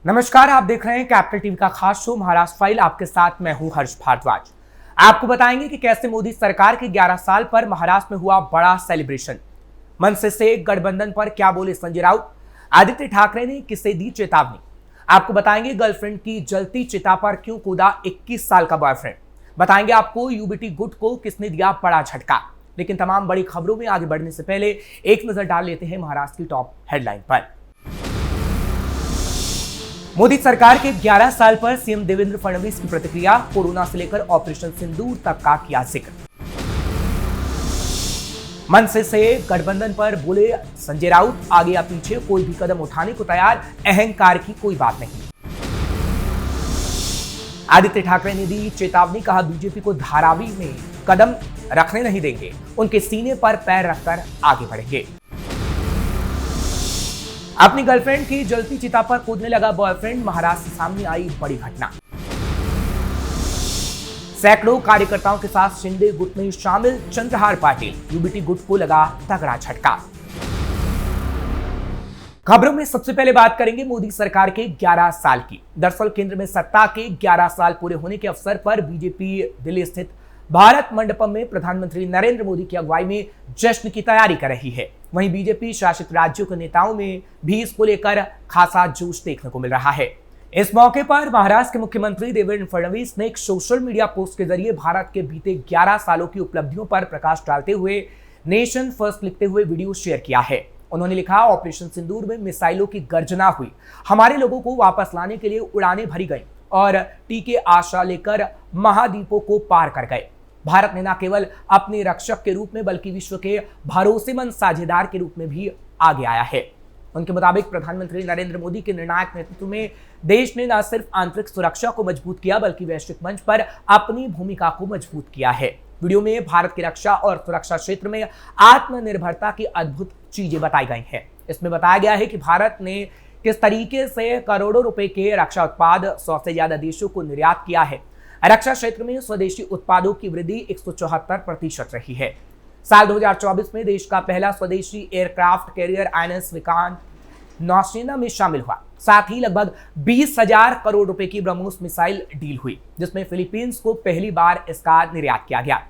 नमस्कार, आप देख रहे हैं कैपिटल टीवी का खास शो महाराष्ट्र फाइल। आपके साथ मैं हूं हर्ष भारद्वाज। आपको बताएंगे कि कैसे मोदी सरकार के 11 साल पर महाराष्ट्र में हुआ बड़ा सेलिब्रेशन। मनसे से गठबंधन पर क्या बोले संजय राउत, आदित्य ठाकरे ने किसे दी चेतावनी। आपको बताएंगे गर्लफ्रेंड की जलती चिता पर क्यों कूदा 21 साल का बॉयफ्रेंड। बताएंगे आपको यूबीटी गुट को किसने दिया बड़ा झटका। लेकिन तमाम बड़ी खबरों में आगे बढ़ने से पहले एक नजर डाल लेते हैं महाराष्ट्र की टॉप हेडलाइन पर। मोदी सरकार के 11 साल पर सीएम देवेंद्र फडणवीस की प्रतिक्रिया, कोरोना से लेकर ऑपरेशन सिंदूर तक का किया जिक्र। मनसे से गठबंधन पर बोले संजय राउत, आगे या पीछे कोई भी कदम उठाने को तैयार, अहंकार की कोई बात नहीं। आदित्य ठाकरे ने दी चेतावनी, कहा बीजेपी को धारावी में कदम रखने नहीं देंगे, उनके सीने पर पैर रखकर आगे बढ़ेंगे। अपनी गर्लफ्रेंड की जलती चिता पर कूदने लगा बॉयफ्रेंड, महाराष्ट्र से सामने आई बड़ी घटना। सैकड़ों कार्यकर्ताओं के साथ शिंदे गुट में शामिल चंद्रहार पाटिल, यूबीटी गुट को लगा तगड़ा झटका। खबरों में सबसे पहले बात करेंगे मोदी सरकार के 11 साल की। दरअसल केंद्र में सत्ता के 11 साल पूरे होने के अवसर पर बीजेपी दिल्ली स्थित भारत मंडपम में प्रधानमंत्री नरेंद्र मोदी की अगुवाई में जश्न की तैयारी कर रही है। वहीं बीजेपी शासित राज्यों के नेताओं में भी इसको लेकर खासा जोश देखने को मिल रहा है। इस मौके पर महाराष्ट्र के मुख्यमंत्री देवेंद्र फडणवीस ने एक सोशल मीडिया पोस्ट के जरिए भारत के बीते 11 सालों की उपलब्धियों पर प्रकाश डालते हुए नेशन फर्स्ट लिखते हुए वीडियो शेयर किया है। उन्होंने लिखा, ऑपरेशन सिंदूर में मिसाइलों की गर्जना हुई, हमारे लोगों को वापस लाने के लिए उड़ानें भरी गई और टीके आशा लेकर महाद्वीपों को पार कर गए। भारत ने न केवल अपने रक्षक के रूप में बल्कि विश्व के भरोसेमंद साझेदार के रूप में भी आगे आया है। उनके मुताबिक प्रधानमंत्री नरेंद्र मोदी के निर्णायक नेतृत्व में देश ने न सिर्फ आंतरिक सुरक्षा को मजबूत किया बल्कि वैश्विक मंच पर अपनी भूमिका को मजबूत किया है। वीडियो में भारत की रक्षा और सुरक्षा क्षेत्र में आत्मनिर्भरता की अद्भुत चीजें बताई गई हैं। इसमें बताया गया है कि भारत ने किस तरीके से करोड़ों रुपए के रक्षा उत्पाद 100 से ज्यादा देशों को निर्यात किया है। रक्षा क्षेत्र में स्वदेशी उत्पादों की वृद्धि 174% रही है। साल 2024 में देश का पहला स्वदेशी एयरक्राफ्ट कैरियर INS विक्रांत नौसेना में शामिल हुआ। साथ ही लगभग 20,000 करोड़ रुपए की ब्रह्मोस मिसाइल डील हुई, जिसमें फिलीपींस को पहली बार इसका निर्यात किया गया।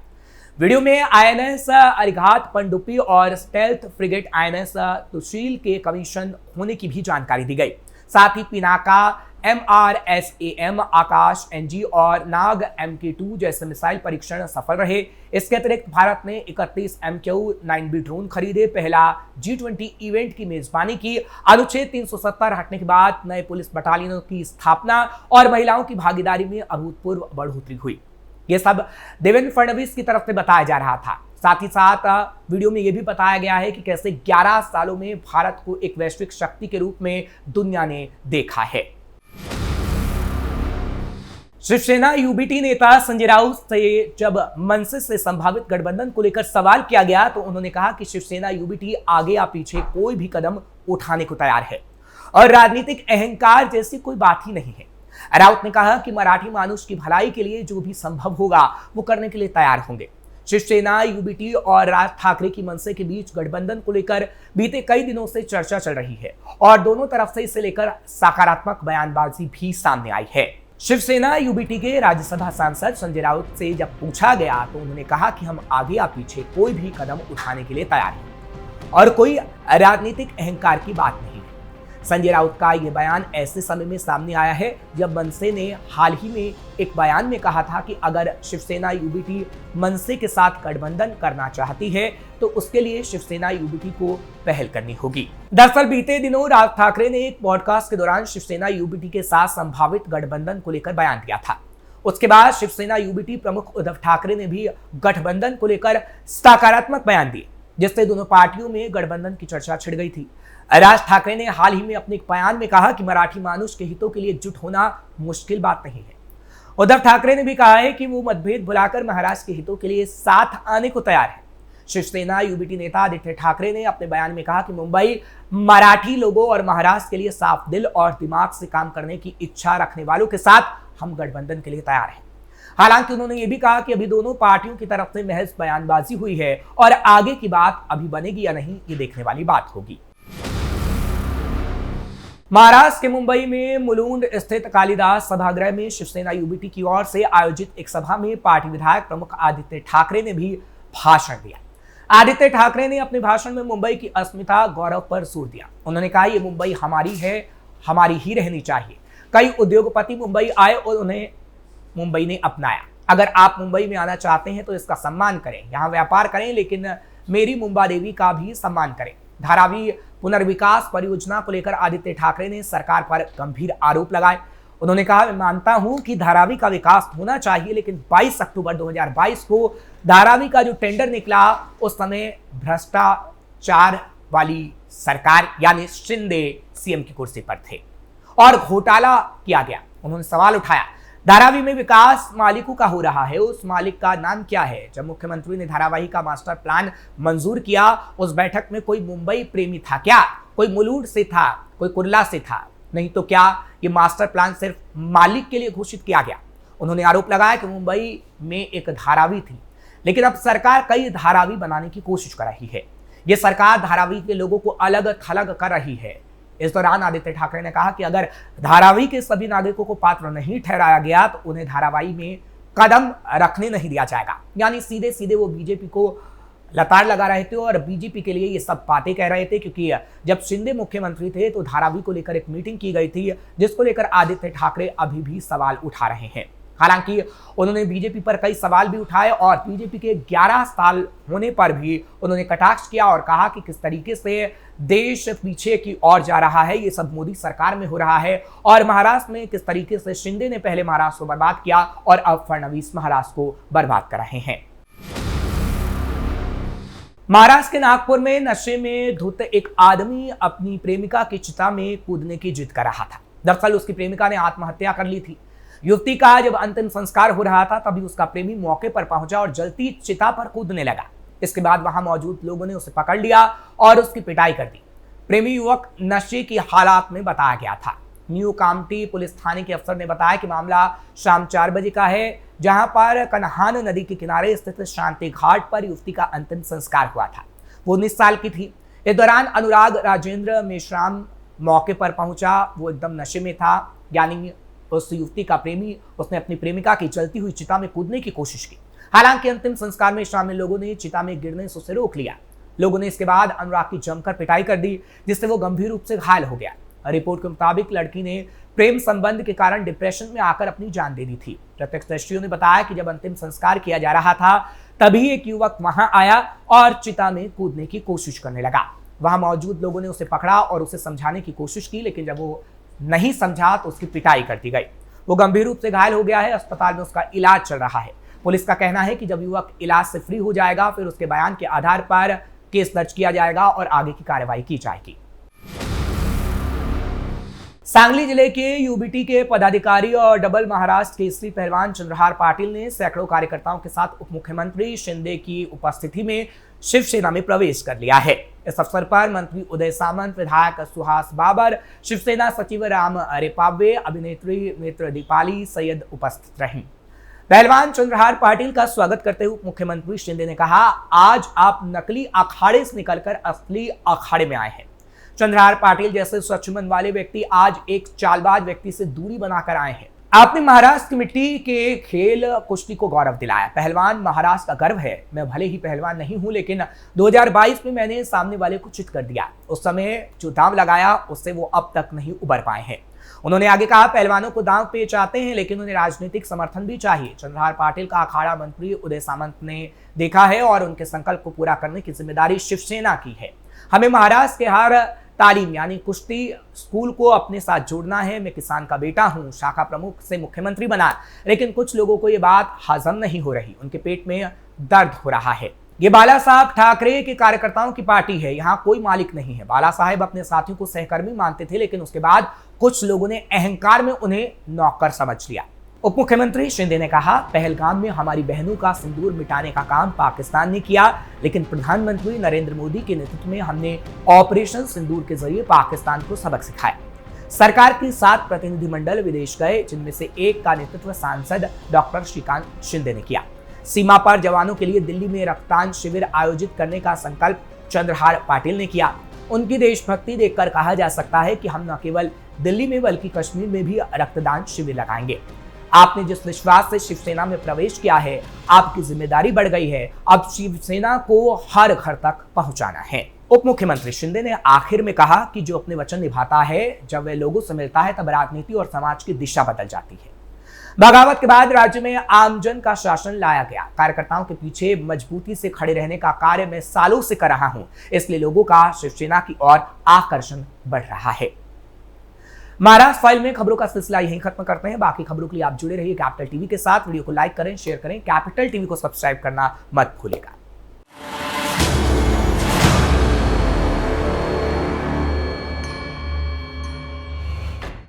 वीडियो में INS अरिघात पनडुब्बी और स्टेल्थ फ्रिगेट INS तुशील के कमीशन होने की भी जानकारी दी गई। साथ ही पिनाका MRSAM, आकाश NG और नाग MK2 जैसे मिसाइल परीक्षण सफल रहे। इसके अतिरिक्त भारत ने 31 MQ-9B ड्रोन खरीदे, पहला G20 इवेंट की मेजबानी की, अनुच्छेद 370 हटने के बाद नए पुलिस बटालियनों की स्थापना और महिलाओं की भागीदारी में अभूतपूर्व बढ़ोतरी हुई। यह सब देवेंद्र फडणवीस की तरफ से बताया जा रहा था। साथ ही साथ वीडियो में यह भी बताया गया है कि कैसे 11 सालों में भारत को एक वैश्विक शक्ति के रूप में दुनिया ने देखा है। शिवसेना यूबीटी नेता संजय राउत से जब मनसे से संभावित गठबंधन को लेकर सवाल किया गया तो उन्होंने कहा कि शिवसेना यूबीटी आगे या पीछे कोई भी कदम उठाने को तैयार है और राजनीतिक अहंकार जैसी कोई बात ही नहीं है। राउत ने कहा कि मराठी मानुष की भलाई के लिए जो भी संभव होगा वो करने के लिए तैयार होंगे। शिवसेना यूबीटी और राज ठाकरे की मनसे के बीच गठबंधन को लेकर बीते कई दिनों से चर्चा चल रही है और दोनों तरफ से इसे लेकर सकारात्मक बयानबाजी भी सामने आई है। शिवसेना यूबीटी के राज्यसभा सांसद संजय राउत से जब पूछा गया तो उन्होंने कहा कि हम आगे या पीछे कोई भी कदम उठाने के लिए तैयार हैं और कोई राजनीतिक अहंकार की बात नहीं है। संजय राउत का यह बयान ऐसे समय में सामने आया है जब मनसे ने हाल ही में एक बयान में कहा था कि अगर शिवसेना यूबीटी मनसे के साथ गठबंधन करना चाहती है तो उसके लिए शिवसेना यूबीटी को पहल करनी होगी। दरअसल बीते दिनों राज ठाकरे ने एक पॉडकास्ट के दौरान शिवसेना यूबीटी के साथ संभावित गठबंधन को लेकर बयान दिया था। उसके बाद शिवसेना यूबीटी प्रमुख उद्धव ठाकरे ने भी गठबंधन को लेकर सकारात्मक बयान दिए, जिससे दोनों पार्टियों में गठबंधन की चर्चा छिड़ गई थी। राज ठाकरे ने हाल ही में अपने एक बयान में कहा कि मराठी मानुष के हितों के लिए एकजुट होना मुश्किल बात नहीं है। उद्धव ठाकरे ने भी कहा है कि वो मतभेद भुलाकर महाराष्ट्र के हितों के लिए साथ आने को तैयार है। शिवसेना यूबीटी नेता आदित्य ठाकरे ने अपने बयान में कहा कि मुंबई मराठी लोगों और महाराष्ट्र के लिए साफ दिल और दिमाग से काम करने की इच्छा रखने वालों के साथ हम गठबंधन के लिए तैयार हैं। हालांकि उन्होंने ये भी कहा कि अभी दोनों पार्टियों की तरफ से महज बयानबाजी हुई है और आगे की बात अभी बनेगी या नहीं ये देखने वाली बात होगी। महाराष्ट्र के मुंबई में मुलुंड स्थित कालिदास सभागृह में शिवसेना यूबीटी की ओर से आयोजित एक सभा में पार्टी विधायक प्रमुख आदित्य ठाकरे ने भी भाषण दिया। आदित्य ठाकरे ने अपने भाषण में मुंबई की अस्मिता गौरव पर जोर दिया। उन्होंने कहा, ये मुंबई हमारी है, हमारी ही रहनी चाहिए। कई उद्योगपति मुंबई आए और उन्हें मुंबई ने अपनाया। अगर आप मुंबई में आना चाहते हैं तो इसका सम्मान करें, यहाँ व्यापार करें, लेकिन मेरी मुंबा देवी का भी सम्मान करें। धारावी पुनर्विकास परियोजना को लेकर आदित्य ठाकरे ने सरकार पर गंभीर आरोप लगाए। उन्होंने कहा, मैं मानता हूं कि धारावी का विकास होना चाहिए, लेकिन 22 अक्टूबर 2022 को धारावी का जो टेंडर निकला, उस समय भ्रष्टाचार वाली सरकार यानी शिंदे सीएम की कुर्सी पर थे और घोटाला किया गया। उन्होंने सवाल उठाया, धारावी में विकास मालिकों का हो रहा है, उस मालिक का नाम क्या है? जब मुख्यमंत्री ने धारावी का मास्टर प्लान मंजूर किया, उस बैठक में कोई मुंबई प्रेमी था क्या? कोई मुलुंड से था? कोई कुर्ला से था? नहीं तो क्या ये मास्टर प्लान सिर्फ मालिक के लिए घोषित किया गया? उन्होंने आरोप लगाया कि मुंबई में एक धारावी थी, लेकिन अब सरकार कई धारावी बनाने की कोशिश कर रही है। ये सरकार धारावी के लोगों को अलग थलग कर रही है। इस दौरान आदित्य ठाकरे ने कहा कि अगर धारावी के सभी नागरिकों को पात्र नहीं ठहराया गया तो उन्हें धारावी में कदम रखने नहीं दिया जाएगा। यानी सीधे सीधे वो बीजेपी को लताड़ लगा रहे थे और बीजेपी के लिए ये सब बातें कह रहे थे, क्योंकि जब शिंदे मुख्यमंत्री थे तो धारावी को लेकर एक मीटिंग की गई थी, जिसको लेकर आदित्य ठाकरे अभी भी सवाल उठा रहे हैं। हालांकि उन्होंने बीजेपी पर कई सवाल भी उठाए और बीजेपी के 11 साल होने पर भी उन्होंने कटाक्ष किया और कहा कि किस तरीके से देश पीछे की ओर जा रहा है, ये सब मोदी सरकार में हो रहा है और महाराष्ट्र में किस तरीके से शिंदे ने पहले महाराष्ट्र को बर्बाद किया और अब फडणवीस महाराष्ट्र को बर्बाद कर रहे हैं। महाराष्ट्र के नागपुर में नशे में धुत एक आदमी अपनी प्रेमिका की चिता में कूदने की जिद कर रहा था। दरअसल उसकी प्रेमिका ने आत्महत्या कर ली थी। युवती का जब अंतिम संस्कार हो रहा था तभी उसका प्रेमी मौके पर पहुंचा और जलती चिता पर कूदने लगा। इसके बाद वहां मौजूद लोगों ने उसे पकड़ लिया और उसकी पिटाई कर दी। प्रेमी युवक नशे की हालात में बताया गया था। न्यू कामटी पुलिस थाने के अफसर ने बताया कि मामला शाम 4 बजे का है, जहां पर कन्हान नदी के किनारे स्थित शांति घाट पर युवती का अंतिम संस्कार हुआ था। वो 19 साल की थी। इस दौरान अनुराग राजेंद्र मेश्राम मौके पर पहुंचा। वो एकदम नशे में था, यानी उस युवती का प्रेमी, उसने अपनी प्रेमिका की जलती हुई चिता में कूदने की कोशिश की। हालांकि अंतिम संस्कार में शामिल लोगों ने चिता में गिरने से उसे रोक लिया। लोगों ने इसके बाद अनुराग की जमकर पिटाई कर दी, जिससे वो गंभीर रूप से घायल हो गया। रिपोर्ट के मुताबिक लड़की ने प्रेम संबंध के कारण डिप्रेशन में आकर अपनी जान दे दी थी। प्रत्यक्षदर्शियों ने बताया कि जब अंतिम संस्कार किया जा रहा था तभी एक युवक वहां आया और चिता में कूदने की कोशिश करने लगा। वहां मौजूद लोगों ने उसे पकड़ा और उसे समझाने की कोशिश की, लेकिन जब वो नहीं समझा तो उसकी पिटाई कर दी गई। वो गंभीर रूप से घायल हो गया है। अस्पताल में उसका इलाज चल रहा है। पुलिस का कहना है कि जब युवक इलाज से फ्री हो जाएगा फिर उसके बयान के आधार पर केस दर्ज किया जाएगा और आगे की कार्रवाई की जाएगी। सांगली जिले के यूबीटी के पदाधिकारी और डबल महाराष्ट्र केसरी पहलवान चंद्रहार पाटिल ने सैकड़ों कार्यकर्ताओं के साथ उप मुख्यमंत्री शिंदे की उपस्थिति में शिवसेना में प्रवेश कर लिया है। इस अवसर पर मंत्री उदय सामंत, विधायक सुहास बाबर, शिवसेना सचिव राम रेपावे, अभिनेत्री मित्र दीपाली सैयद उपस्थित रहीं। पहलवान चंद्रहार पाटिल का स्वागत करते हुए मुख्यमंत्री शिंदे ने कहा, आज आप नकली अखाड़े से निकलकर असली अखाड़े में आए हैं। चंद्रहार पाटिल जैसे स्वच्छ मन वाले व्यक्ति आज एक चालबाज व्यक्ति से दूरी बनाकर आए हैं। आपने महाराष्ट्र की मिट्टी के खेल कुश्ती को गौरव दिलाया। पहलवान महाराष्ट्र का गर्व है। मैं भले ही पहलवान नहीं हूं, लेकिन 2022 में मैंने सामने वाले को चित कर दिया। उस समय जो दांव लगाया उससे वो अब तक नहीं उबर पाए हैं। उन्होंने आगे कहा, पहलवानों को दांव पे चाहते हैं, लेकिन उन्हें राजनीतिक समर्थन भी चाहिए। चंद्रहार पाटिल का अखाड़ा मंत्री उदय सामंत ने देखा है और उनके संकल्प को पूरा करने की जिम्मेदारी शिवसेना की है। हमें महाराष्ट्र के हर तालीम यानी कुश्ती स्कूल को अपने साथ जोड़ना है। मैं किसान का बेटा हूं, शाखा प्रमुख से मुख्यमंत्री बना, लेकिन कुछ लोगों को ये बात हजम नहीं हो रही। उनके पेट में दर्द हो रहा है। ये बाला साहब ठाकरे के कार्यकर्ताओं की पार्टी है, यहाँ कोई मालिक नहीं है। बाला साहब अपने साथियों को सहकर्मी मानते थे, लेकिन उसके बाद कुछ लोगों ने अहंकार में उन्हें नौकर समझ लिया। उप मुख्यमंत्री शिंदे ने कहा, पहलगाम में हमारी बहनों का सिंदूर मिटाने का काम पाकिस्तान ने किया, लेकिन प्रधानमंत्री नरेंद्र मोदी के नेतृत्व में हमने ऑपरेशन सिंदूर के जरिए पाकिस्तान को सबक सिखाया। सरकार की 7 प्रतिनिधिमंडल विदेश गए, जिनमें से एक का नेतृत्व सांसद डॉक्टर श्रीकांत शिंदे ने किया। सीमा पर जवानों के लिए दिल्ली में रक्तदान शिविर आयोजित करने का संकल्प चंद्रहार पाटिल ने किया। उनकी देशभक्ति देखकर कहा जा सकता है कि हम न केवल दिल्ली में बल्कि कश्मीर में भी रक्तदान शिविर लगाएंगे। आपने जिस विश्वास से शिवसेना में प्रवेश किया है, आपकी जिम्मेदारी बढ़ गई है। अब शिवसेना को हर घर तक पहुंचाना है। उप मुख्यमंत्री शिंदे ने आखिर में कहा कि जो अपने वचन निभाता है, जब वह लोगों से मिलता है, तब राजनीति और समाज की दिशा बदल जाती है। बगावत के बाद राज्य में आमजन का शासन लाया गया। कार्यकर्ताओं के पीछे मजबूती से खड़े रहने का कार्य मैं सालों से कर रहा हूं, इसलिए लोगों का शिवसेना की ओर आकर्षण बढ़ रहा है। महाराष्ट्र फाइल में खबरों का सिलसिला यहीं खत्म करते हैं। बाकी खबरों के लिए आप जुड़े रहिए कैपिटल टीवी के साथ। वीडियो को लाइक करें, शेयर करें, कैपिटल टीवी को सब्सक्राइब करना मत भूलिएगा।